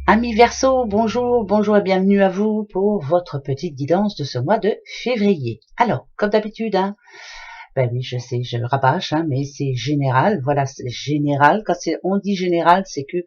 Amis Verseau, bonjour, bonjour et bienvenue à vous pour votre petite guidance de ce mois de février. Alors, comme d'habitude, ben oui, je sais, je le rabâche, mais c'est général, voilà, c'est général. Quand on dit général, c'est que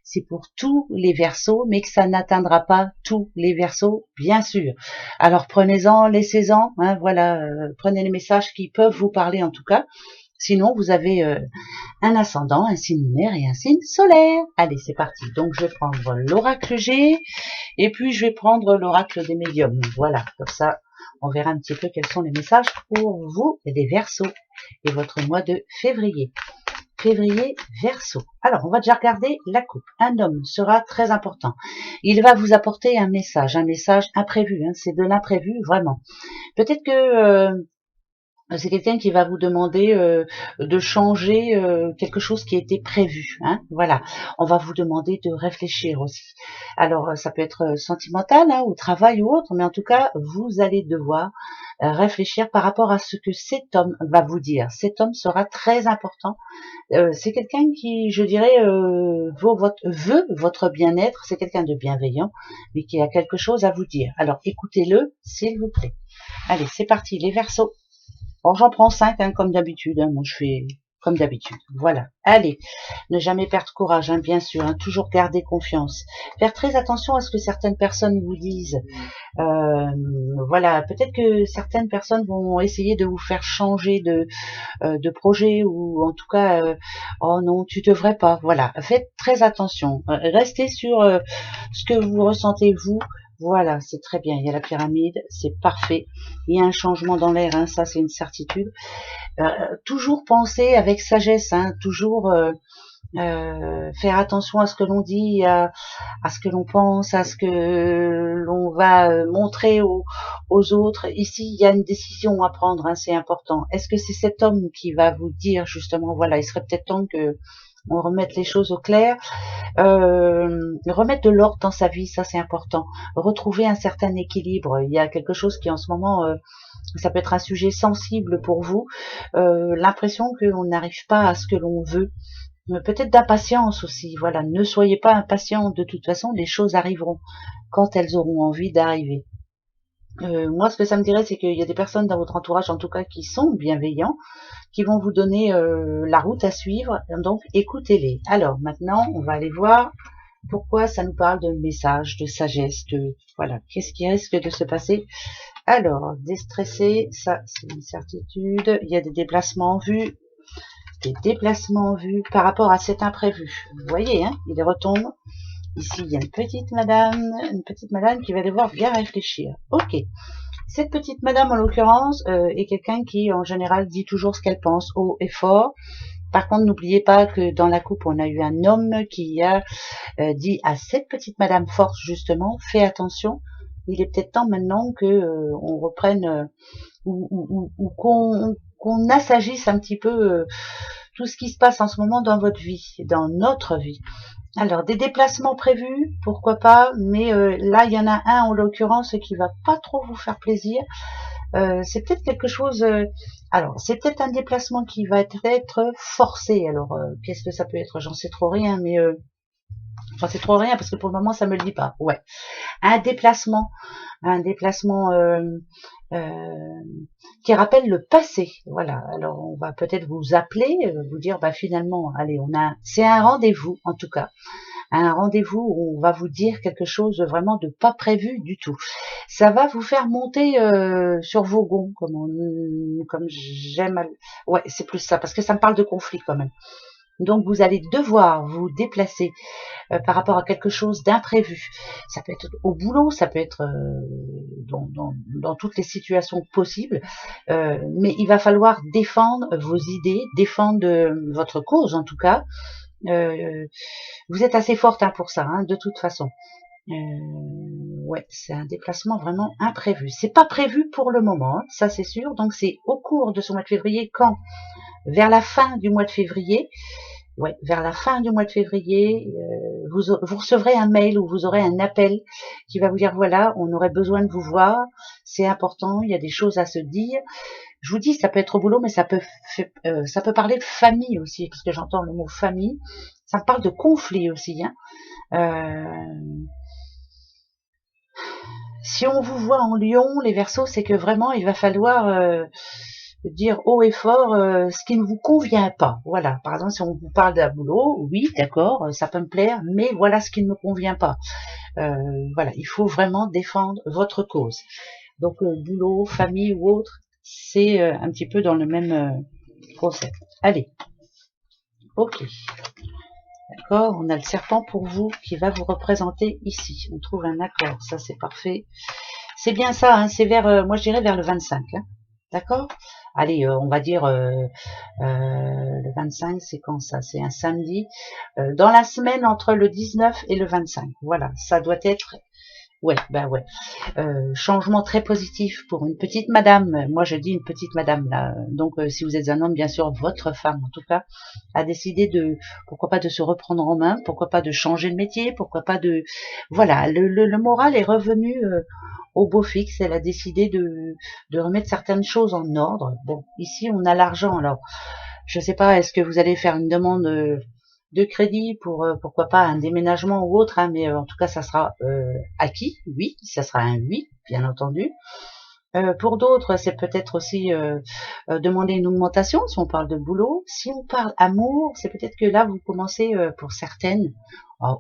c'est pour tous les Verseaux, mais que ça n'atteindra pas tous les Verseaux, bien sûr. Alors prenez-en, laissez-en, voilà, prenez les messages qui peuvent vous parler en tout cas. Sinon, vous avez un ascendant, un signe lunaire et un signe solaire. Allez, c'est parti. Donc, je vais prendre l'oracle G et puis je vais prendre l'oracle des médiums. Voilà, comme ça, on verra un petit peu quels sont les messages pour vous, les Verseaux, et votre mois de février. Février, Verseau. Alors, on va déjà regarder la coupe. Un homme sera très important. Il va vous apporter un message imprévu. C'est de l'imprévu, vraiment. Peut-être que c'est quelqu'un qui va vous demander de changer quelque chose qui a été prévu. Voilà, on va vous demander de réfléchir aussi. Alors, ça peut être sentimental, au travail ou autre, mais en tout cas, vous allez devoir réfléchir par rapport à ce que cet homme va vous dire. Cet homme sera très important. C'est quelqu'un qui, je dirais, veut votre bien-être. C'est quelqu'un de bienveillant, mais qui a quelque chose à vous dire. Alors, écoutez-le, s'il vous plaît. Allez, c'est parti, les Verseaux. Bon, j'en prends 5, comme d'habitude. Moi, je fais comme d'habitude. Voilà. Allez, ne jamais perdre courage, bien sûr. Toujours garder confiance. Faire très attention à ce que certaines personnes vous disent. Voilà, peut-être que certaines personnes vont essayer de vous faire changer de projet ou en tout cas, oh non, tu devrais pas. Voilà, faites très attention. Restez sur ce que vous ressentez vous. Voilà, c'est très bien. Il y a la pyramide, c'est parfait. Il y a un changement dans l'air, ça c'est une certitude. Toujours penser avec sagesse, toujours faire attention à ce que l'on dit, à ce que l'on pense, à ce que l'on va montrer aux autres. Ici, il y a une décision à prendre, c'est important. Est-ce que c'est cet homme qui va vous dire justement, voilà, il serait peut-être temps que on remette les choses au clair, remettre de l'ordre dans sa vie, ça c'est important. Retrouver un certain équilibre. Il y a quelque chose qui en ce moment, ça peut être un sujet sensible pour vous, l'impression qu'on n'arrive pas à ce que l'on veut. Peut-être d'impatience aussi, voilà, ne soyez pas impatient, de toute façon, les choses arriveront quand elles auront envie d'arriver. Moi, ce que ça me dirait, c'est qu'il y a des personnes dans votre entourage, en tout cas, qui sont bienveillants, qui vont vous donner la route à suivre, donc écoutez-les. Alors, maintenant, on va aller voir pourquoi ça nous parle de message, de sagesse, voilà, qu'est-ce qui risque de se passer. Alors, déstresser, ça, c'est une certitude, il y a des déplacements en vue, par rapport à cet imprévu. Vous voyez, il retombe. Ici, il y a une petite madame qui va devoir bien réfléchir. Ok. Cette petite madame, en l'occurrence, est quelqu'un qui, en général, dit toujours ce qu'elle pense, haut et fort. Par contre, n'oubliez pas que dans la coupe, on a eu un homme qui a dit à cette petite madame forte, justement, fais attention. Il est peut-être temps maintenant que on reprenne ou qu'on assagisse un petit peu tout ce qui se passe en ce moment dans votre vie, dans notre vie. Alors, des déplacements prévus, pourquoi pas, mais là, il y en a un en l'occurrence qui va pas trop vous faire plaisir. C'est peut-être quelque chose... alors, c'est peut-être un déplacement qui va être forcé. Alors, qu'est-ce que ça peut être? J'en sais trop rien, mais... j'en sais trop rien parce que pour le moment, ça me le dit pas. Ouais. Un déplacement qui rappelle le passé. Voilà. Alors, on va peut-être vous appeler, vous dire, finalement, allez, c'est un rendez-vous, en tout cas. Un rendez-vous où on va vous dire quelque chose vraiment de pas prévu du tout. Ça va vous faire monter sur vos gonds, comme j'aime. Ouais, c'est plus ça, parce que ça me parle de conflit quand même. Donc vous allez devoir vous déplacer par rapport à quelque chose d'imprévu. Ça peut être au boulot, ça peut être dans toutes les situations possibles, mais il va falloir défendre vos idées, défendre votre cause en tout cas. Vous êtes assez forte pour ça, de toute façon. Ouais, c'est un déplacement vraiment imprévu. C'est pas prévu pour le moment, ça c'est sûr. Donc c'est au cours de ce mois de février, quand vers la fin du mois de février, vers la fin du mois de février, vous recevrez un mail ou vous aurez un appel qui va vous dire voilà, on aurait besoin de vous voir, c'est important, il y a des choses à se dire. Je vous dis, ça peut être au boulot, mais ça peut parler de famille aussi, parce que j'entends le mot famille. Ça me parle de conflit aussi, Si on vous voit en lion, les Verseaux, c'est que vraiment il va falloir dire haut et fort ce qui ne vous convient pas. Voilà, par exemple, si on vous parle d'un boulot, oui, d'accord, ça peut me plaire, mais voilà ce qui ne me convient pas. Voilà, il faut vraiment défendre votre cause. Donc, boulot, famille ou autre, c'est un petit peu dans le même concept. Allez, ok. D'accord, on a le serpent pour vous qui va vous représenter ici. On trouve un accord, ça c'est parfait. C'est bien ça, hein, c'est vers, moi je dirais vers le 25. Hein, d'accord. Allez, on va dire le 25, c'est quand ça? C'est un samedi. Dans la semaine entre le 19 et le 25. Voilà, ça doit être... Ouais, ben ouais. Changement très positif pour une petite madame. Moi, je dis une petite madame là. Donc, si vous êtes un homme, bien sûr, votre femme, en tout cas, a décidé de, pourquoi pas de se reprendre en main, pourquoi pas de changer de métier, pourquoi pas de, voilà, le moral est revenu au beau fixe. Elle a décidé de remettre certaines choses en ordre. Bon, ici, on a l'argent. Alors, je sais pas, est-ce que vous allez faire une demande de crédit pour pourquoi pas un déménagement ou autre, hein, mais en tout cas ça sera acquis, oui, ça sera un oui, bien entendu. Pour d'autres, c'est peut-être aussi demander une augmentation si on parle de boulot. Si on parle amour, c'est peut-être que là vous commencez pour certaines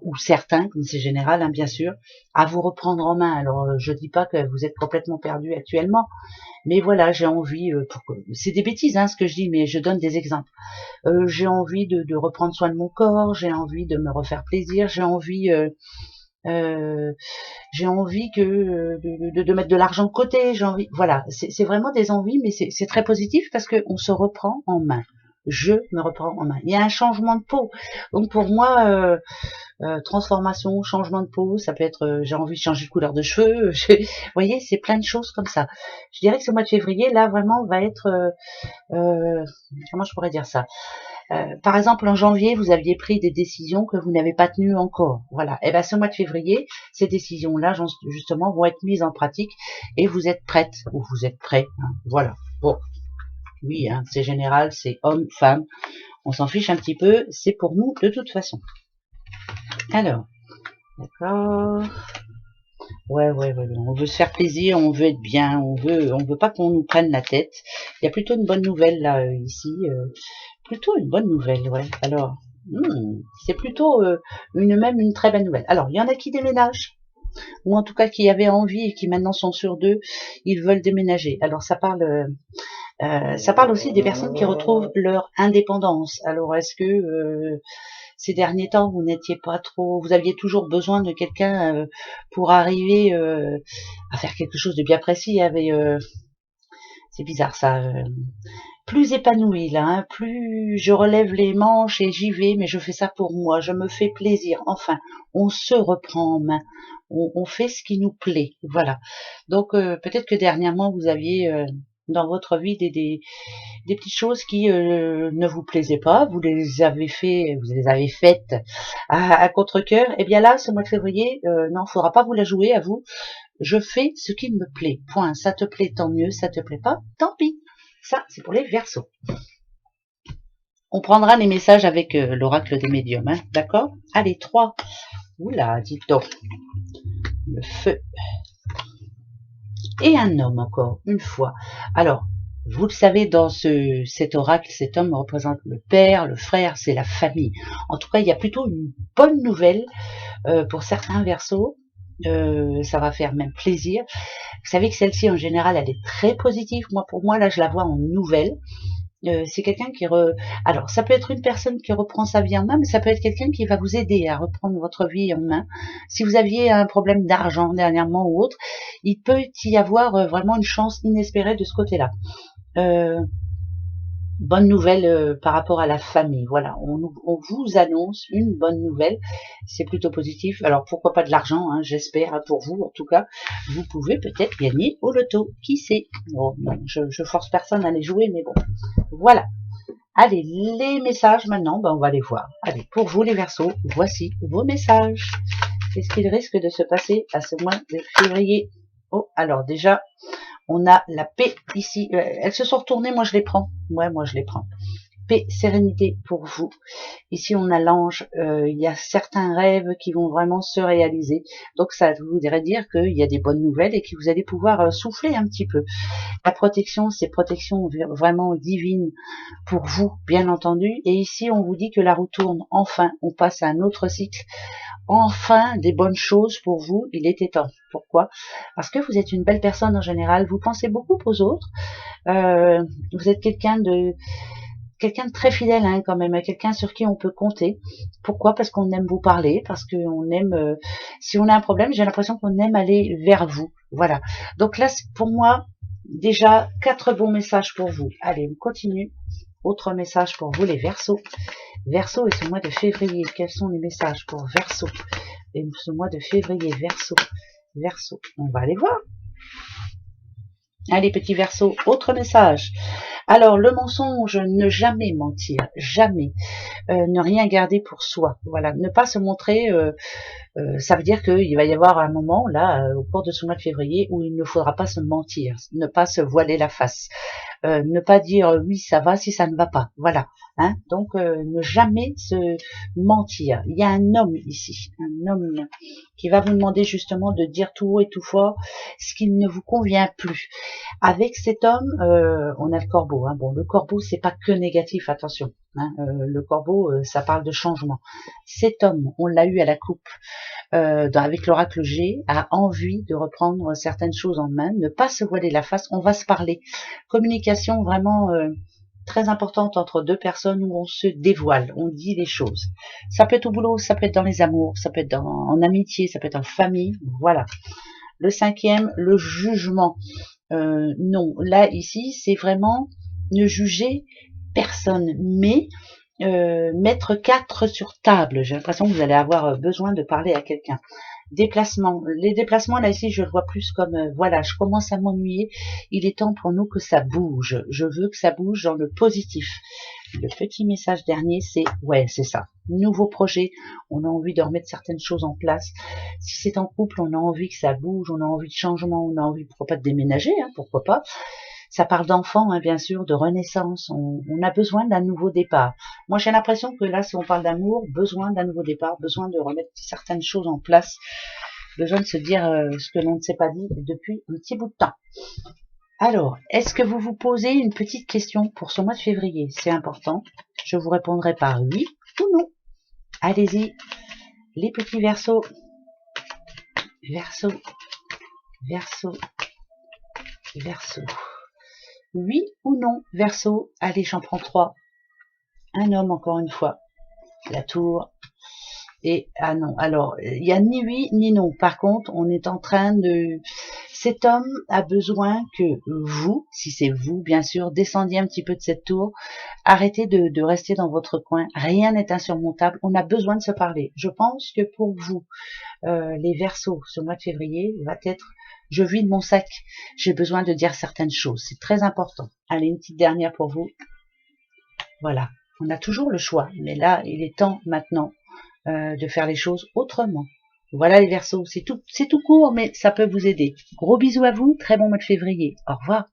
ou certains, comme c'est général, hein, bien sûr, à vous reprendre en main. Alors je dis pas que vous êtes complètement perdu actuellement, mais voilà, j'ai envie. C'est des bêtises, hein, ce que je dis, mais je donne des exemples. J'ai envie de reprendre soin de mon corps, j'ai envie de me refaire plaisir, j'ai envie que de mettre de l'argent de côté, j'ai envie, voilà, c'est vraiment des envies, mais c'est très positif parce que on se reprend en main. Je me reprends en main. Il y a un changement de peau. Donc pour moi, transformation, changement de peau, ça peut être j'ai envie de changer de couleur de cheveux. Vous voyez, c'est plein de choses comme ça. Je dirais que ce mois de février, là, vraiment, va être comment je pourrais dire ça? Par exemple, en janvier, vous aviez pris des décisions que vous n'avez pas tenues encore. Voilà. Et bien, ce mois de février, ces décisions-là, justement, vont être mises en pratique et vous êtes prête ou vous êtes prêt. Hein. Voilà. Bon. Oui, hein, c'est général, c'est homme, femme. On s'en fiche un petit peu. C'est pour nous de toute façon. Alors. D'accord. Ouais. On veut se faire plaisir, on veut être bien, on veut pas qu'on nous prenne la tête. Il y a plutôt une bonne nouvelle là ici. Plutôt une bonne nouvelle, ouais. Alors, c'est plutôt même une très bonne nouvelle. Alors, il y en a qui déménagent, ou en tout cas qui avaient envie et qui maintenant sont sûrs d'eux, ils veulent déménager. Alors, ça parle aussi des personnes qui retrouvent leur indépendance. Alors, est-ce que ces derniers temps, vous n'étiez pas trop, vous aviez toujours besoin de quelqu'un pour arriver à faire quelque chose de bien précis. Il y avait, c'est bizarre ça. Plus épanoui là, hein, plus je relève les manches et j'y vais, mais je fais ça pour moi, je me fais plaisir. Enfin, on se reprend en main, on fait ce qui nous plaît, voilà. Donc peut-être que dernièrement vous aviez dans votre vie des petites choses qui ne vous plaisaient pas, vous les avez faites à contre-cœur. Et bien là, ce mois de février, non, faudra pas vous la jouer à vous. Je fais ce qui me plaît. Point. Ça te plaît, tant mieux. Ça te plaît pas, tant pis. Ça, c'est pour les Verseaux. On prendra les messages avec l'oracle des médiums, hein, d'accord? Allez, 3. Oula, dites donc. Le feu. Et un homme encore, une fois. Alors, vous le savez, dans cet oracle, cet homme représente le père, le frère, c'est la famille. En tout cas, il y a plutôt une bonne nouvelle pour certains Verseaux. Ça va faire même plaisir. Vous savez que celle-ci, en général, elle est très positive. Moi, pour moi, là, je la vois en nouvelle. C'est quelqu'un qui... Alors, ça peut être une personne qui reprend sa vie en main, mais ça peut être quelqu'un qui va vous aider à reprendre votre vie en main. Si vous aviez un problème d'argent dernièrement ou autre, il peut y avoir vraiment une chance inespérée de ce côté-là. Bonne nouvelle par rapport à la famille. Voilà, on vous annonce une bonne nouvelle. C'est plutôt positif. Alors, pourquoi pas de l'argent, hein, j'espère, hein, pour vous, en tout cas. Vous pouvez peut-être gagner au loto. Qui sait? Bon, non, je force personne à les jouer, mais bon. Voilà. Allez, les messages maintenant, ben, on va les voir. Allez, pour vous les Verseaux, voici vos messages. Qu'est-ce qu'il risque de se passer à ce mois de février? Oh, alors déjà, on a la paix ici. Elles se sont retournées, moi je les prends. Ouais, moi je les prends. paix, sérénité pour vous. Ici, on a l'ange. Il y a certains rêves qui vont vraiment se réaliser. Donc, ça voudrait dire qu'il y a des bonnes nouvelles et que vous allez pouvoir souffler un petit peu. La protection, c'est protection vraiment divine pour vous, bien entendu. Et ici, on vous dit que la roue tourne. Enfin, on passe à un autre cycle. Enfin, des bonnes choses pour vous. Il était temps. Pourquoi? Parce que vous êtes une belle personne en général. Vous pensez beaucoup aux autres. Vous êtes quelqu'un de très fidèle, hein, quand même, quelqu'un sur qui on peut compter. Pourquoi? Parce qu'on aime vous parler, parce qu'on aime, si on a un problème, j'ai l'impression qu'on aime aller vers vous. Voilà. Donc là, pour moi, déjà, 4 bons messages pour vous. Allez, on continue. Autre message pour vous, les Verseaux. Verseau et ce mois de février. Quels sont les messages pour Verseau et ce mois de février? Verseau. Verseau. On va aller voir. Allez, petit Verseau. Autre message. Alors, le mensonge, ne jamais mentir, jamais. Ne rien garder pour soi. Voilà, ne pas se montrer. Ça veut dire qu'il va y avoir un moment, là, au cours de ce mois de février, où il ne faudra pas se mentir, ne pas se voiler la face, ne pas dire oui, ça va si ça ne va pas. Voilà. Hein, donc, ne jamais se mentir. Il y a un homme ici, un homme qui va vous demander justement de dire tout haut et tout fort ce qui ne vous convient plus. Avec cet homme, on a le corbeau. Hein. Bon, le corbeau, c'est pas que négatif, attention. Hein. Le corbeau, ça parle de changement. Cet homme, on l'a eu à la coupe avec l'oracle G, a envie de reprendre certaines choses en main, ne pas se voiler la face. On va se parler. Communication vraiment très importante entre deux personnes où on se dévoile, on dit les choses. Ça peut être au boulot, ça peut être dans les amours, ça peut être en amitié, ça peut être en famille. Voilà. Le 5e, le jugement. Non, là, ici, c'est vraiment ne juger personne, mais mettre 4 sur table. J'ai l'impression que vous allez avoir besoin de parler à quelqu'un. Déplacement. Les déplacements, là, ici, je le vois plus comme, voilà, je commence à m'ennuyer. Il est temps pour nous que ça bouge. Je veux que ça bouge dans le positif. Le petit message dernier, c'est, ouais, c'est ça. Nouveau projet. On a envie de remettre certaines choses en place. Si c'est en couple, on a envie que ça bouge, on a envie de changement, on a envie, pourquoi pas, de déménager, hein, pourquoi pas. Ça parle d'enfants, hein, bien sûr, de renaissance. On a besoin d'un nouveau départ. Moi, j'ai l'impression que là, si on parle d'amour, besoin d'un nouveau départ, besoin de remettre certaines choses en place, besoin de se dire ce que l'on ne s'est pas dit depuis un petit bout de temps. Alors, est-ce que vous vous posez une petite question pour ce mois de février? C'est important. Je vous répondrai par oui ou non. Allez-y, les petits Verseaux. Verseau, Verseau, Verseau. Oui ou non, Verseau? Allez, j'en prends 3. Un homme, encore une fois. La tour. Et, ah non, alors, il n'y a ni oui ni non. Par contre, on est en train de... Cet homme a besoin que vous, si c'est vous, bien sûr, descendiez un petit peu de cette tour. Arrêtez de rester dans votre coin. Rien n'est insurmontable. On a besoin de se parler. Je pense que pour vous, les Verseaux, ce mois de février, va être... Je vide mon sac. J'ai besoin de dire certaines choses. C'est très important. Allez, une petite dernière pour vous. Voilà. On a toujours le choix. Mais là, il est temps maintenant de faire les choses autrement. Voilà les Verseaux. C'est tout court, mais ça peut vous aider. Gros bisous à vous. Très bon mois de février. Au revoir.